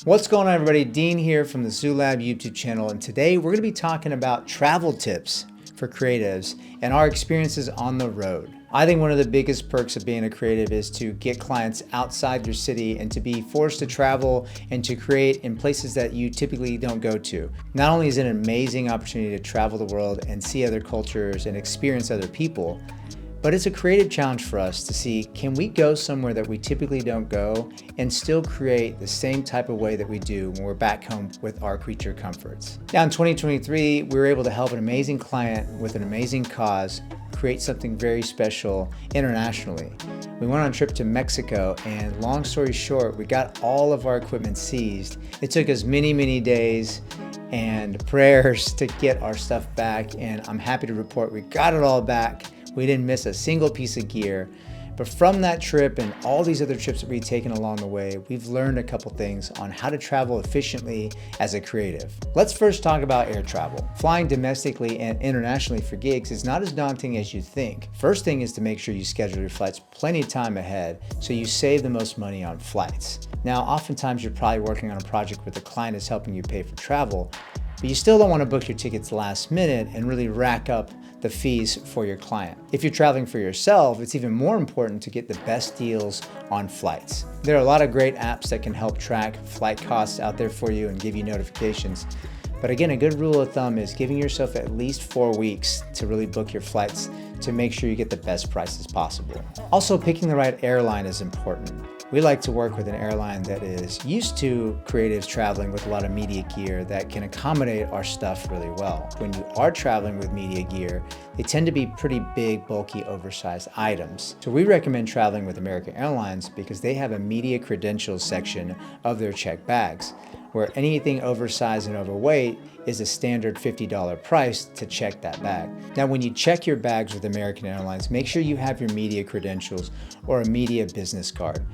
What's going on, everybody? Dean here from the Zoo Lab YouTube channel, and today we're going to be talking about travel tips for creatives and our experiences on the road. I think one of the biggest perks of being a creative is to get clients outside your city and to be forced to travel and to create in places that you typically don't go to. Not only is it an amazing opportunity to travel the world and see other cultures and experience other people, but it's a creative challenge for us to see, can we go somewhere that we typically don't go and still create the same type of way that we do when we're back home with our creature comforts? Now in 2023, we were able to help an amazing client with an amazing cause create something very special internationally. We went on a trip to Mexico, and long story short, we got all of our equipment seized. It took us many days and prayers to get our stuff back, and I'm happy to report we got it all back. We didn't miss a single piece of gear. But from that trip and all these other trips that we've taken along the way, we've learned a couple things on how to travel efficiently as a creative. Let's first talk about air travel. Flying domestically and internationally for gigs is not as daunting as you think. First thing is to make sure you schedule your flights plenty of time ahead so you save the most money on flights. Now, oftentimes you're probably working on a project where the client is helping you pay for travel, but you still don't want to book your tickets last minute and really rack up the fees for your client. If you're traveling for yourself, it's even more important to get the best deals on flights. There are a lot of great apps that can help track flight costs out there for you and give you notifications. But again, a good rule of thumb is giving yourself at least 4 weeks to really book your flights to make sure you get the best prices possible. Also, picking the right airline is important. We like to work with an airline that is used to creatives traveling with a lot of media gear that can accommodate our stuff really well. When you are traveling with media gear, they tend to be pretty big, bulky, oversized items. So we recommend traveling with American Airlines because they have a media credentials section of their checked bags, where anything oversized and overweight is a standard $50 price to check that bag. Now, when you check your bags with American Airlines, make sure you have your media credentials or a media business card.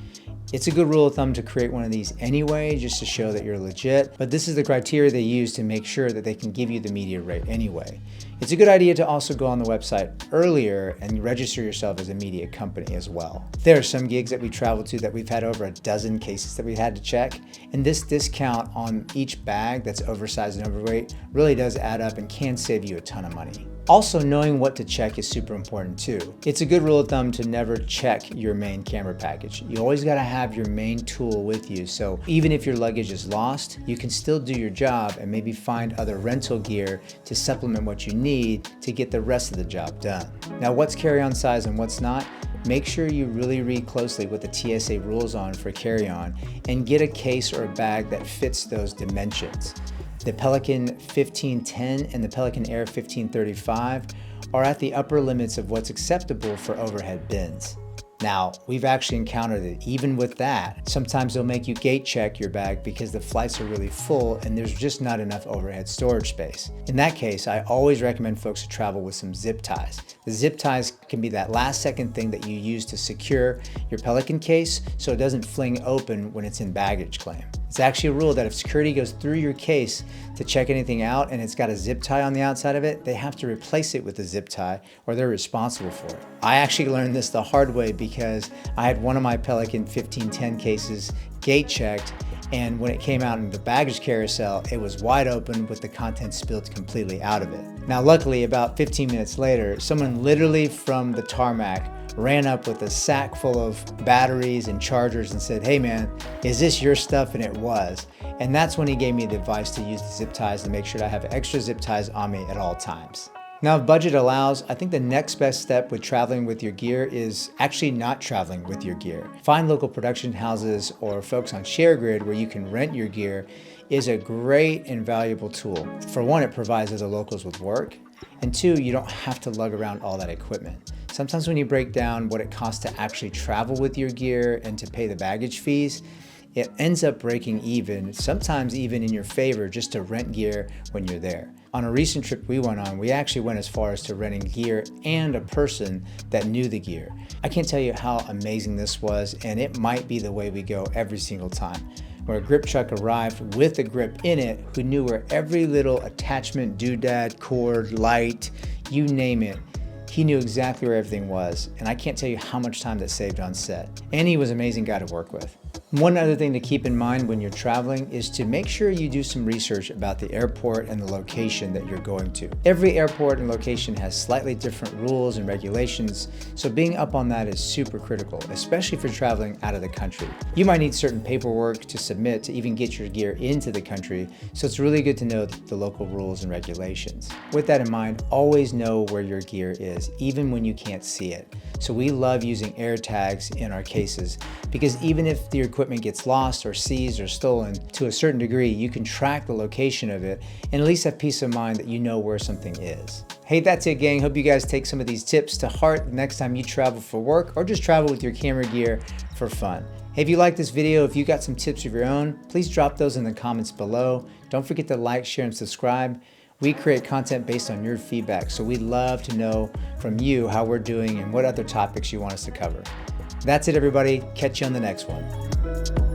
It's a good rule of thumb to create one of these anyway, just to show that you're legit, but this is the criteria they use to make sure that they can give you the media rate anyway. It's a good idea to also go on the website earlier and register yourself as a media company as well. There are some gigs that we travel to that we've had over a dozen cases that we had to check, and this discount on each bag that's oversized and overweight really does add up and can save you a ton of money. Also, knowing what to check is super important too. It's a good rule of thumb to never check your main camera package. You always gotta have your main tool with you, so even if your luggage is lost, you can still do your job and maybe find other rental gear to supplement what you need to get the rest of the job done. Now, what's carry-on size and what's not? Make sure you really read closely what the TSA rules on for carry-on and get a case or a bag that fits those dimensions. The Pelican 1510 and the Pelican Air 1535 are at the upper limits of what's acceptable for overhead bins. Now, we've actually encountered it even with that. Sometimes they'll make you gate check your bag because the flights are really full and there's just not enough overhead storage space. In that case, I always recommend folks to travel with some zip ties. The zip ties can be that last second thing that you use to secure your Pelican case so it doesn't fling open when it's in baggage claim. It's actually a rule that if security goes through your case to check anything out and it's got a zip tie on the outside of it, they have to replace it with a zip tie or they're responsible for it. I actually learned this the hard way because I had one of my Pelican 1510 cases gate checked, and when it came out in the baggage carousel, it was wide open with the contents spilled completely out of it. Now, luckily, about 15 minutes later, someone literally from the tarmac ran up with a sack full of batteries and chargers and said, "Hey man, is this your stuff?" And it was. And that's when he gave me the advice to use the zip ties to make sure that I have extra zip ties on me at all times. Now, if budget allows, I think the next best step with traveling with your gear is actually not traveling with your gear. Find local production houses or folks on ShareGrid where you can rent your gear is a great and valuable tool. For one, it provides other locals with work, and two, you don't have to lug around all that equipment. Sometimes when you break down what it costs to actually travel with your gear and to pay the baggage fees, it ends up breaking even, sometimes even in your favor, just to rent gear when you're there. On a recent trip we went on, we actually went as far as to renting gear and a person that knew the gear. I can't tell you how amazing this was, and it might be the way we go every single time. Where a grip truck arrived with a grip in it who knew where every little attachment, doodad, cord, light, you name it, he knew exactly where everything was, and I can't tell you how much time that saved on set. And he was an amazing guy to work with. One other thing to keep in mind when you're traveling is to make sure you do some research about the airport and the location that you're going to. Every airport and location has slightly different rules and regulations, so being up on that is super critical, especially for traveling out of the country. You might need certain paperwork to submit to even get your gear into the country, so it's really good to know the local rules and regulations. With that in mind, always know where your gear is, even when you can't see it. So we love using air tags in our cases because even if the equipment gets lost or seized or stolen, to a certain degree, you can track the location of it and at least have peace of mind that you know where something is. Hey, that's it, gang. Hope you guys take some of these tips to heart the next time you travel for work or just travel with your camera gear for fun. Hey, if you like this video, if you got some tips of your own, please drop those in the comments below. Don't forget to like, share, and subscribe. We create content based on your feedback, so we'd love to know from you how we're doing and what other topics you want us to cover. That's it, everybody. Catch you on the next one.